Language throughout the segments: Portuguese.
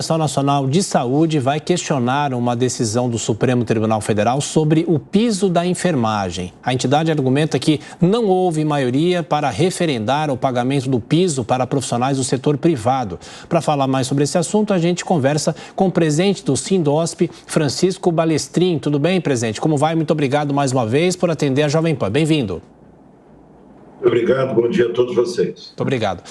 A Confederação Nacional de Saúde vai questionar uma decisão do Supremo Tribunal Federal sobre o piso da enfermagem. A entidade argumenta que não houve maioria para referendar o pagamento do piso para profissionais do setor privado. Para falar mais sobre esse assunto, a gente conversa com o presidente do Sindosp, Francisco Balestrin. Tudo bem, presidente? Como vai? Muito obrigado mais uma vez por atender a Jovem Pan. Bem-vindo. Obrigado, bom dia a todos vocês. Muito obrigado.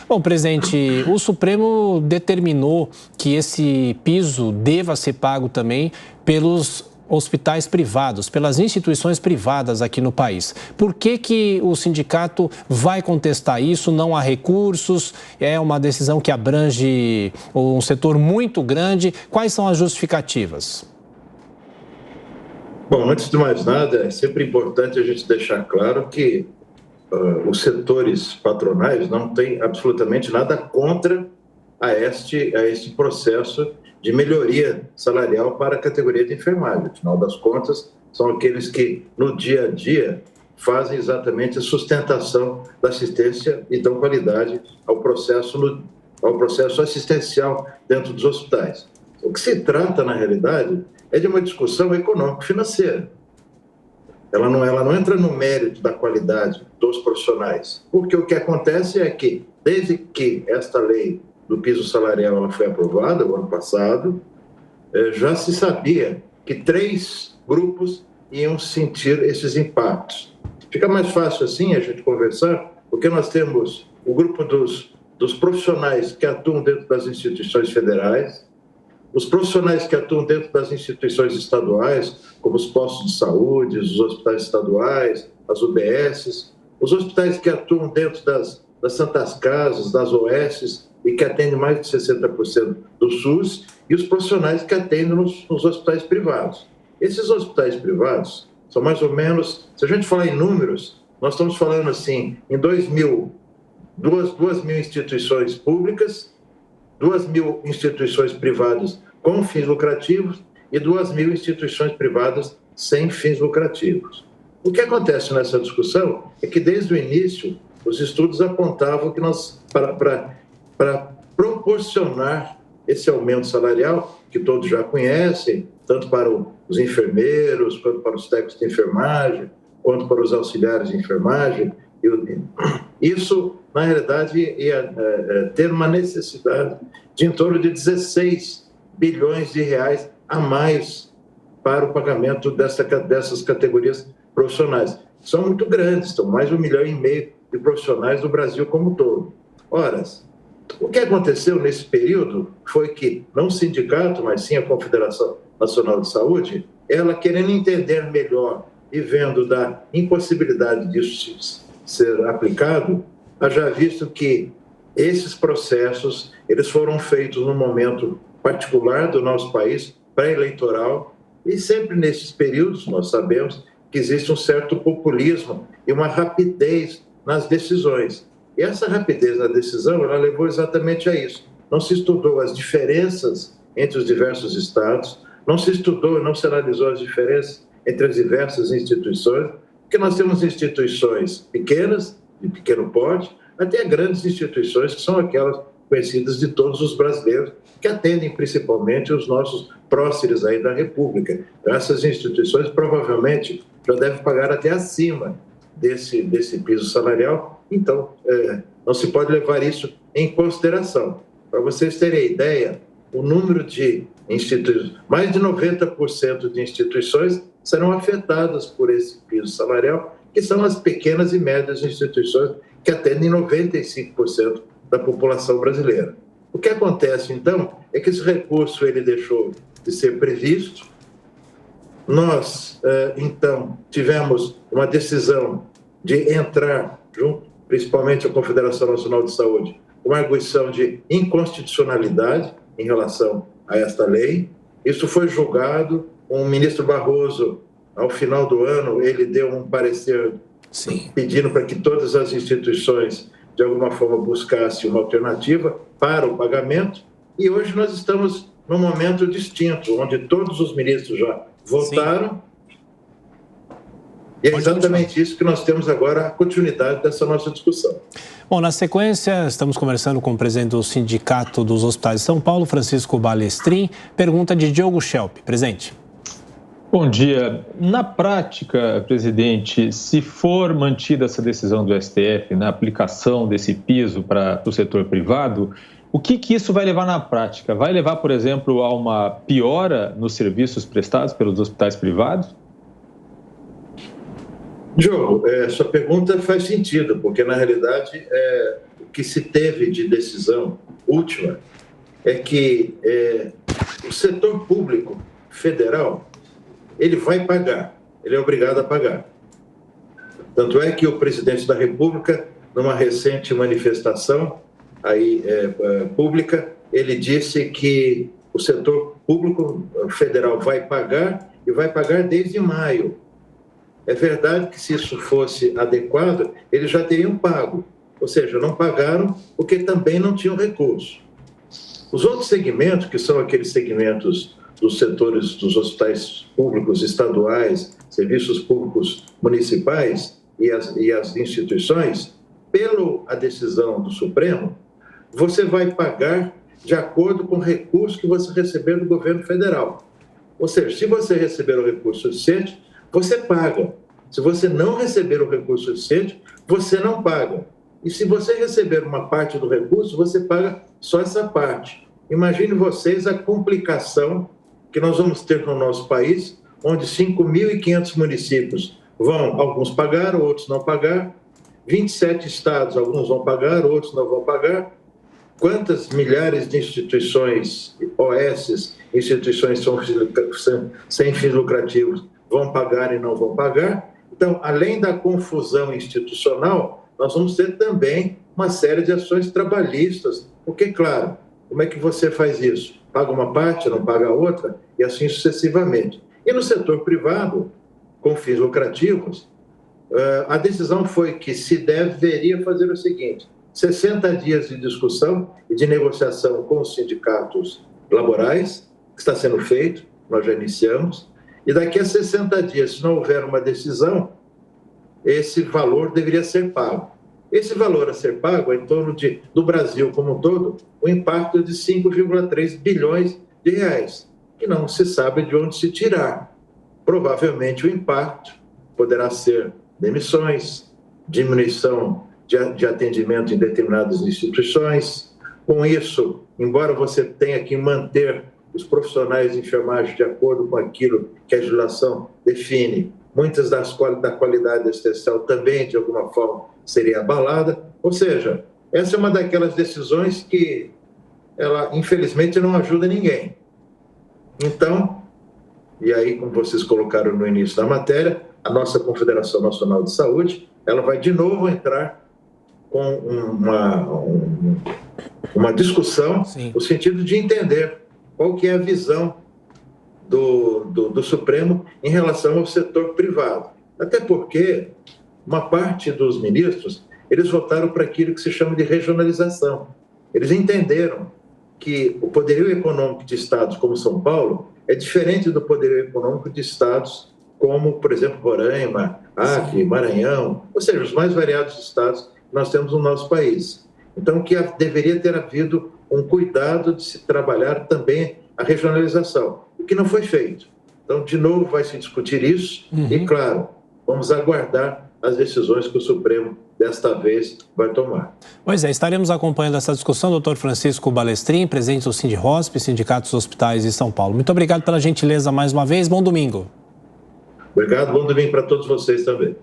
Bom, presidente, o Supremo determinou que esse piso deva ser pago também pelos hospitais privados, pelas instituições privadas aqui no país. Por que o sindicato vai contestar isso? Não há recursos, é uma decisão que abrange um setor muito grande. Quais são as justificativas? Bom, antes de mais nada, é sempre importante a gente deixar claro que os setores patronais não têm absolutamente nada contra a este processo de melhoria salarial para a categoria de enfermagem. Afinal das contas, são aqueles que, no dia a dia, fazem exatamente a sustentação da assistência e dão qualidade ao processo assistencial dentro dos hospitais. O que se trata, na realidade, é de uma discussão econômico-financeira. Ela não entra no mérito da qualidade dos profissionais, porque o que acontece é que, desde que esta lei do piso salarial ela foi aprovada, o ano passado, já se sabia que 3 grupos iam sentir esses impactos. Fica mais fácil assim a gente conversar, porque nós temos o grupo dos profissionais que atuam dentro das instituições federais, os profissionais que atuam dentro das instituições estaduais, como os postos de saúde, os hospitais estaduais, as UBSs, os hospitais que atuam dentro das santas casas, das OSs e que atendem mais de 60% do SUS, e os profissionais que atendem nos hospitais privados. Esses hospitais privados são mais ou menos, se a gente falar em números, nós estamos falando assim, em 2.000 instituições públicas, 2.000 instituições privadas com fins lucrativos e 2.000 instituições privadas sem fins lucrativos. O que acontece nessa discussão é que, desde o início, os estudos apontavam que para proporcionar esse aumento salarial, que todos já conhecem, tanto para os enfermeiros, quanto para os técnicos de enfermagem, quanto para os auxiliares de enfermagem, isso, na realidade, ia ter uma necessidade de em torno de 16 bilhões de reais a mais para o pagamento dessas categorias profissionais. São muito grandes, são mais de 1,5 milhão de profissionais do Brasil como um todo. Ora, o que aconteceu nesse período foi que, não o sindicato, mas sim a Confederação Nacional de Saúde, ela querendo entender melhor e vendo da impossibilidade disso ser aplicado, haja visto que esses processos eles foram feitos num momento particular do nosso país, pré-eleitoral, e sempre nesses períodos nós sabemos que existe um certo populismo e uma rapidez nas decisões. E essa rapidez na decisão ela levou exatamente a isso. Não se estudou as diferenças entre os diversos estados, não se estudou, não se analisou as diferenças entre as diversas instituições, porque nós temos instituições pequenas, de pequeno porte, até grandes instituições que são aquelas conhecidas de todos os brasileiros, que atendem principalmente os nossos próceres aí da República. Essas instituições provavelmente já devem pagar até acima desse piso salarial, então não se pode levar isso em consideração. Para vocês terem ideia, o número de instituições, mais de 90% de instituições serão afetadas por esse piso salarial, que são as pequenas e médias instituições que atendem 95% da população brasileira. O que acontece, então, é que esse recurso ele deixou de ser previsto. Nós, então, tivemos uma decisão de entrar junto, principalmente a Confederação Nacional de Saúde, uma arguição de inconstitucionalidade em relação a esta lei. Isso foi julgado. O ministro Barroso, ao final do ano, ele deu um parecer pedindo para que todas as instituições, de alguma forma, buscassem uma alternativa para o pagamento. E hoje nós estamos num momento distinto, onde todos os ministros já votaram. E é exatamente isso que nós temos agora, a continuidade dessa nossa discussão. Bom, na sequência, estamos conversando com o presidente do Sindicato dos Hospitais de São Paulo, Francisco Balestrin. Pergunta de Diogo Schelp. Presidente. Bom dia. Na prática, presidente, se for mantida essa decisão do STF na aplicação desse piso para o setor privado, o que isso vai levar na prática? Vai levar, por exemplo, a uma piora nos serviços prestados pelos hospitais privados? Diogo, sua pergunta faz sentido, porque na realidade o que se teve de decisão última é que o setor público federal ele vai pagar, ele é obrigado a pagar. Tanto é que o presidente da República, numa recente manifestação pública, ele disse que o setor público federal vai pagar e vai pagar desde maio. É verdade que se isso fosse adequado, eles já teriam pago, ou seja, não pagaram porque também não tinham recurso. Os outros segmentos, que são aqueles segmentos dos setores dos hospitais públicos estaduais, serviços públicos municipais e as instituições, pela decisão do Supremo, você vai pagar de acordo com o recurso que você receber do governo federal. Ou seja, se você receber o recurso suficiente, você paga. Se você não receber o recurso suficiente, você não paga. E se você receber uma parte do recurso, você paga só essa parte. Imagine vocês a complicação que nós vamos ter no nosso país, onde 5.500 municípios vão, alguns pagar, outros não pagar, 27 estados, alguns vão pagar, outros não vão pagar. Quantas milhares de instituições, OS, instituições sem fins lucrativos, vão pagar e não vão pagar? Então, além da confusão institucional, nós vamos ter também uma série de ações trabalhistas, porque, claro, como é que você faz isso? Paga uma parte, não paga a outra, e assim sucessivamente. E no setor privado, com fins lucrativos, a decisão foi que se deveria fazer o seguinte: 60 dias de discussão e de negociação com os sindicatos laborais, que está sendo feito, nós já iniciamos, e daqui a 60 dias, se não houver uma decisão, esse valor deveria ser pago. Esse valor a ser pago é em torno do Brasil como um todo, o impacto de 5,3 bilhões de reais, que não se sabe de onde se tirar. Provavelmente o impacto poderá ser demissões, diminuição de atendimento em determinadas instituições. Com isso, embora você tenha que manter os profissionais de enfermagem de acordo com aquilo que a legislação define, muitas da qualidade assistencial também, de alguma forma, seria abalada. Ou seja, essa é uma daquelas decisões que ela, infelizmente, não ajuda ninguém. Então, e aí, como vocês colocaram no início da matéria, a nossa Confederação Nacional de Saúde, ela vai de novo entrar com uma discussão, no sentido de entender qual que é a visão do Supremo em relação ao setor privado. Até porque uma parte dos ministros, eles votaram para aquilo que se chama de regionalização. Eles entenderam que o poderio econômico de estados como São Paulo é diferente do poderio econômico de estados como, por exemplo, Roraima, Acre, Maranhão, ou seja, os mais variados estados que nós temos no nosso país. Então, que deveria ter havido um cuidado de se trabalhar também a regionalização, o que não foi feito. Então, de novo, vai se discutir isso e, claro, vamos aguardar as decisões que o Supremo, desta vez, vai tomar. Pois é, estaremos acompanhando essa discussão, doutor Francisco Balestrin, presidente do Sindihosp, Sindicato dos Hospitais de São Paulo. Muito obrigado pela gentileza mais uma vez, bom domingo. Obrigado, bom domingo para todos vocês também.